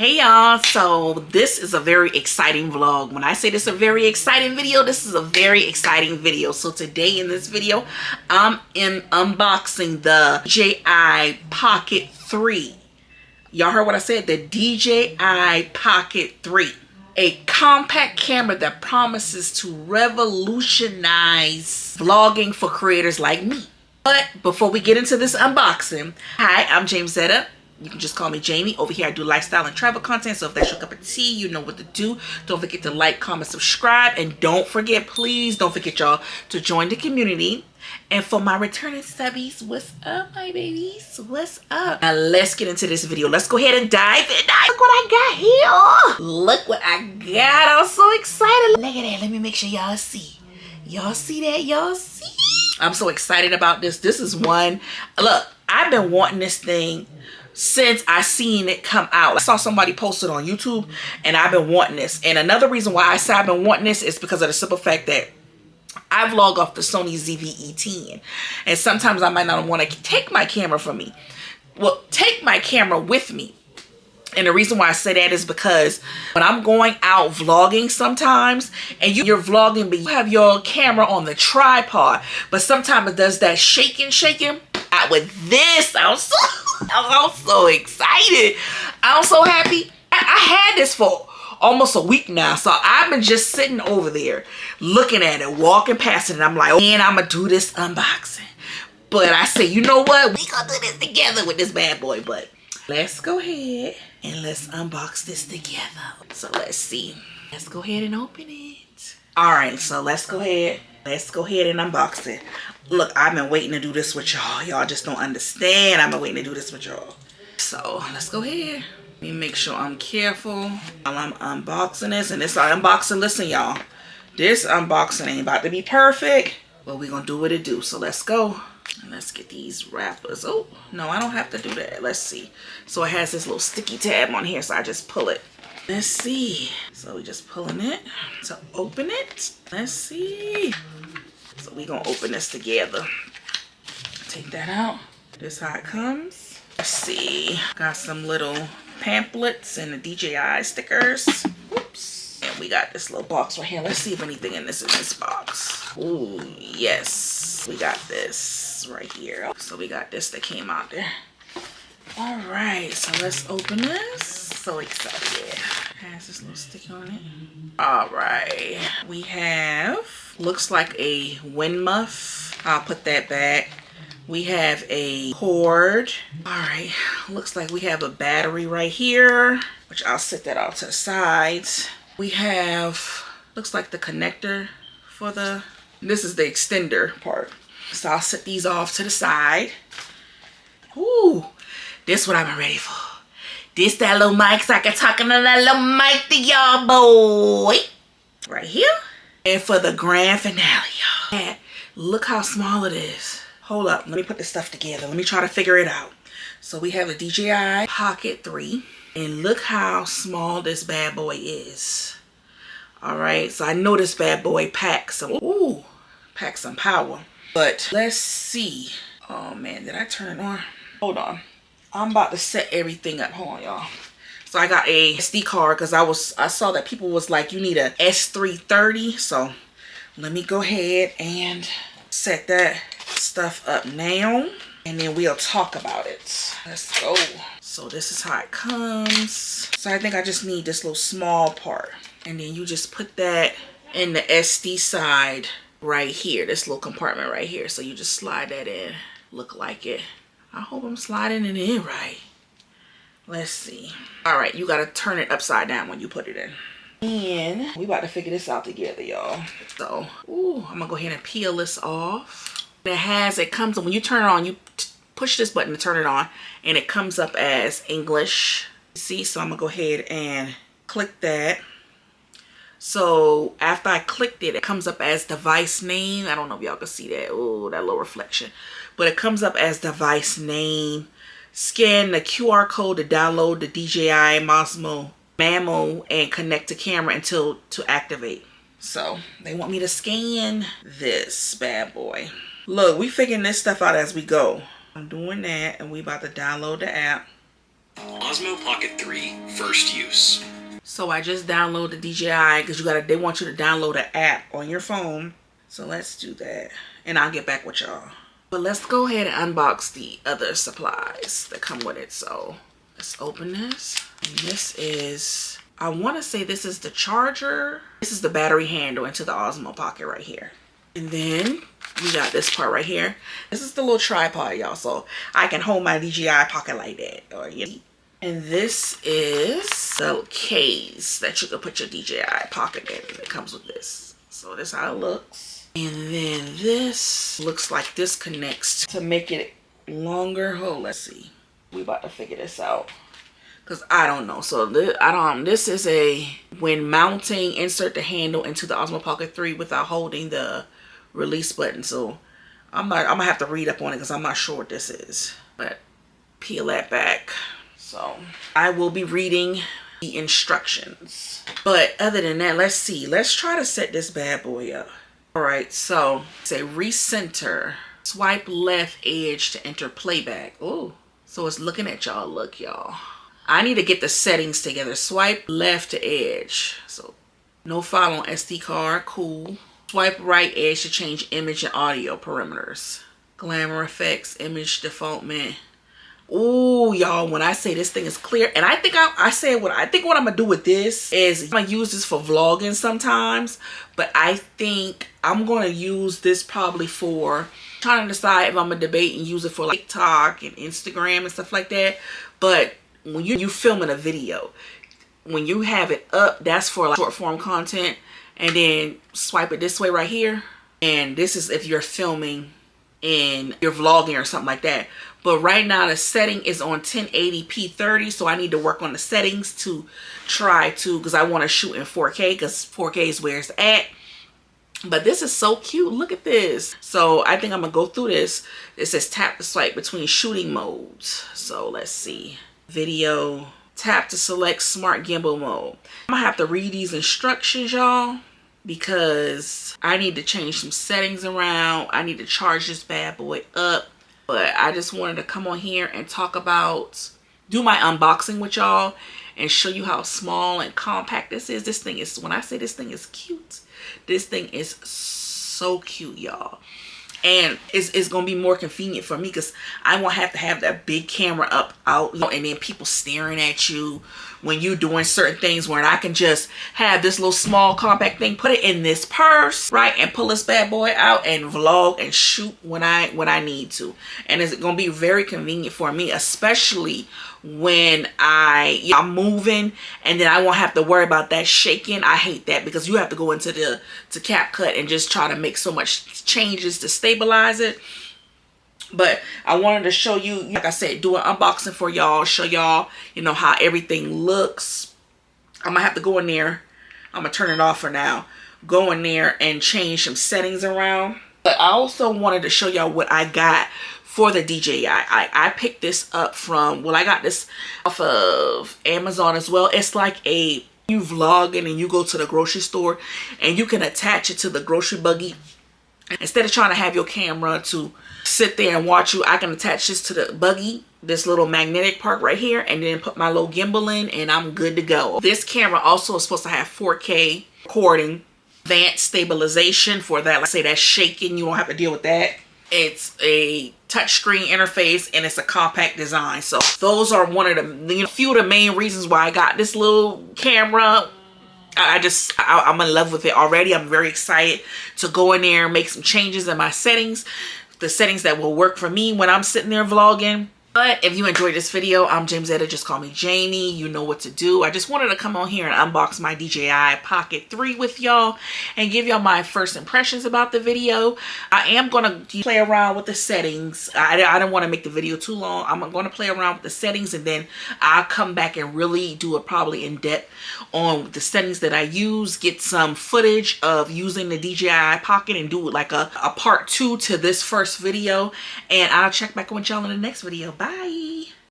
Hey y'all, so this is a very exciting vlog. When I say this is a very exciting video, this is a very exciting video. So today in this video, I'm unboxing the DJI Pocket 3. Y'all heard what I said? The DJI Pocket 3. A compact camera that promises to revolutionize vlogging for creators like me. But before we get into this unboxing, hi, I'm James Zetta. You can just call me Jamie. Over here I do lifestyle and travel content, so if that's your cup of tea, you know what to do. Don't forget to like, comment, subscribe, and don't forget, please don't forget y'all to join the community. And for my returning subbies, what's up my babies? What's up? Now let's get into this video. Let's go ahead and dive in. Look what I got here. Look what I got. I'm so excited. Look at that. Let me make sure y'all see. Y'all see that? Y'all see? I'm so excited about this. This is one. Look, I've been wanting this thing since I seen it come out. I saw somebody post it on YouTube and I've been wanting this. And another reason why I say I've been wanting this is because of the simple fact that I vlog off the Sony ZV-E10. And sometimes I might not want to take my camera from me. Well, take my camera with me. And the reason why I say that is because when I'm going out vlogging sometimes, and you're vlogging, but you have your camera on the tripod, but sometimes it does that shaking. Out with this, I'm so excited. I'm so happy. I had this for almost a week now, so I've been just sitting over there looking at it, walking past it, and I'm like, oh man, I'm gonna do this unboxing. But I say, you know what? We gonna do this together with this bad boy. But let's go ahead and let's unbox this together. So let's see. Let's go ahead and open it. All right, so let's go ahead. Let's go ahead and unbox it. Look, I've been waiting to do this with y'all. Y'all just don't understand. I've been waiting to do this with y'all. So let's go ahead. Let me make sure I'm careful while I'm unboxing this. And this unboxing, listen y'all, this unboxing ain't about to be perfect, but we're gonna do what it do. So let's go. And let's get these wrappers. Oh, no, I don't have to do that. Let's see. So it has this little sticky tab on here, so I just pull it. Let's see. So we just pulling it to open it. Let's see. So we gonna open this together. Take that out. This how it comes. Let's see. Got some little pamphlets and the DJI stickers. Oops. And we got this little box right here. Let's see if anything in this box. Ooh, yes. We got this right here. So we got this that came out there. All right, so let's open this. So excited. Has this little sticker on it. All right, we have, looks like a wind muff. I'll put that back. We have a cord. All right, looks like we have a battery right here, which I'll set that off to the sides. We have, looks like the connector for the, this is the extender part. So I'll set these off to the side. Ooh, this what I've been ready for. This that little mic, so I can talk into that little mic to y'all, boy. Right here. And for the grand finale, y'all. Look how small it is. Hold up, let me put this stuff together. Let me try to figure it out. So we have a DJI Pocket 3. And look how small this bad boy is. All right, so I know this bad boy packs some, ooh, packs some power. But let's see. Oh man, did I turn it on? Hold on. I'm about to set everything up. Hold on, y'all. So I got a SD card because I saw that people was like, you need a S330. So let me go ahead and set that stuff up now. And then we'll talk about it. Let's go. So this is how it comes. So I think I just need this little small part. And then you just put that in the SD side right here. This little compartment right here. So you just slide that in. Look like it. I hope I'm sliding it in right. Let's see. All right, you gotta turn it upside down when you put it in. And we about to figure this out together, y'all. So, ooh, I'm gonna go ahead and peel this off. It comes, when you turn it on, you push this button to turn it on, and it comes up as English. See, so I'm gonna go ahead and click that. So after I clicked it, it comes up as device name. I don't know if y'all can see that. Oh, that little reflection. But it comes up as device name. Scan the QR code to download the DJI Mammo and connect to camera to activate. So they want me to scan this bad boy. Look, we figuring this stuff out as we go. I'm doing that, and we about to download the app. Osmo Pocket 3 First Use. So I just downloaded the DJI because they want you to download an app on your phone. So let's do that. And I'll get back with y'all. But let's go ahead and unbox the other supplies that come with it. So let's open this. And this is, I want to say this is the charger. This is the battery handle into the Osmo Pocket right here. And then we got this part right here. This is the little tripod, y'all. So I can hold my DJI Pocket like that. Or, you know. And this is the case that you can put your DJI Pocket in. It comes with this. So this is how it looks. And then this looks like this connects to make it longer. Oh, let's see. We about to figure this out. Because I don't know. So this is a, when mounting, insert the handle into the Osmo Pocket 3 without holding the release button. So I'm gonna have to read up on it because I'm not sure what this is. But peel that back. So I will be reading the instructions. But other than that, let's see. Let's try to set this bad boy up. All right, so say recenter. Swipe left edge to enter playback. Oh, so it's looking at y'all. Look, y'all. I need to get the settings together. Swipe left to edge. So no file on SD card. Cool. Swipe right edge to change image and audio parameters. Glamour effects, image defaultment. Ooh, y'all, when I say this thing is clear, and I think what I'm gonna do with this is I'm gonna use this for vlogging sometimes, but I think I'm gonna use this probably for trying to decide if I'm gonna debate and use it for like TikTok and Instagram and stuff like that. But when you filming a video, when you have it up, that's for like short form content, and then swipe it this way right here, and this is if you're filming and you're vlogging or something like that. But right now the setting is on 1080p 30, so I need to work on the settings to try to, because I want to shoot in 4K, because 4K is where it's at. But this is so cute. Look at this. So I think I'm gonna go through this. It says tap to swipe between shooting modes. So let's see. Video, tap to select smart gimbal mode. I'm gonna have to read these instructions, y'all, because I need to change some settings around. I need to charge this bad boy up. But I just wanted to come on here and talk about, do my unboxing with y'all and show you how small and compact this is. This thing is, when I say this thing is cute, this thing is so cute, y'all. And it's gonna be more convenient for me because I won't have to have that big camera up out, you know, and then people staring at you when you're doing certain things, where I can just have this little small compact thing, put it in this purse, right, and pull this bad boy out and vlog and shoot when I need to. And it's gonna be very convenient for me, especially when I'm moving, and then I won't have to worry about that shaking. I hate that because you have to go into CapCut and just try to make so much changes to stabilize it. But I wanted to show you, like I said, do an unboxing for y'all, show y'all, you know, how everything looks. I'm gonna have to go in there. I'm gonna turn it off for now. Go in there and change some settings around. But I also wanted to show y'all what I got for the DJI. I picked this up from, well, I got this off of Amazon as well. It's like you vlogging and you go to the grocery store and you can attach it to the grocery buggy. Instead of trying to have your camera to sit there and watch you, I can attach this to the buggy, this little magnetic part right here, and then put my little gimbal in, and I'm good to go. This camera also is supposed to have 4K recording, advanced stabilization for that. Like I say, that shaking, you don't have to deal with that. It's a touchscreen interface and it's a compact design. So those are one of the, you know, few of the main reasons why I got this little camera. I'm in love with it already. I'm very excited to go in there and make some changes in my settings, the settings that will work for me when I'm sitting there vlogging. But if you enjoyed this video, I'm Jamesetta. Just call me Jamie. You know what to do. I just wanted to come on here and unbox my DJI Pocket 3 with y'all and give y'all my first impressions about the video. I am going to play around with the settings. I don't want to make the video too long. I'm going to play around with the settings, and then I'll come back and really do it probably in depth on the settings that I use, get some footage of using the DJI Pocket, and do it like a part 2 to this first video. And I'll check back with y'all in the next video. Bye.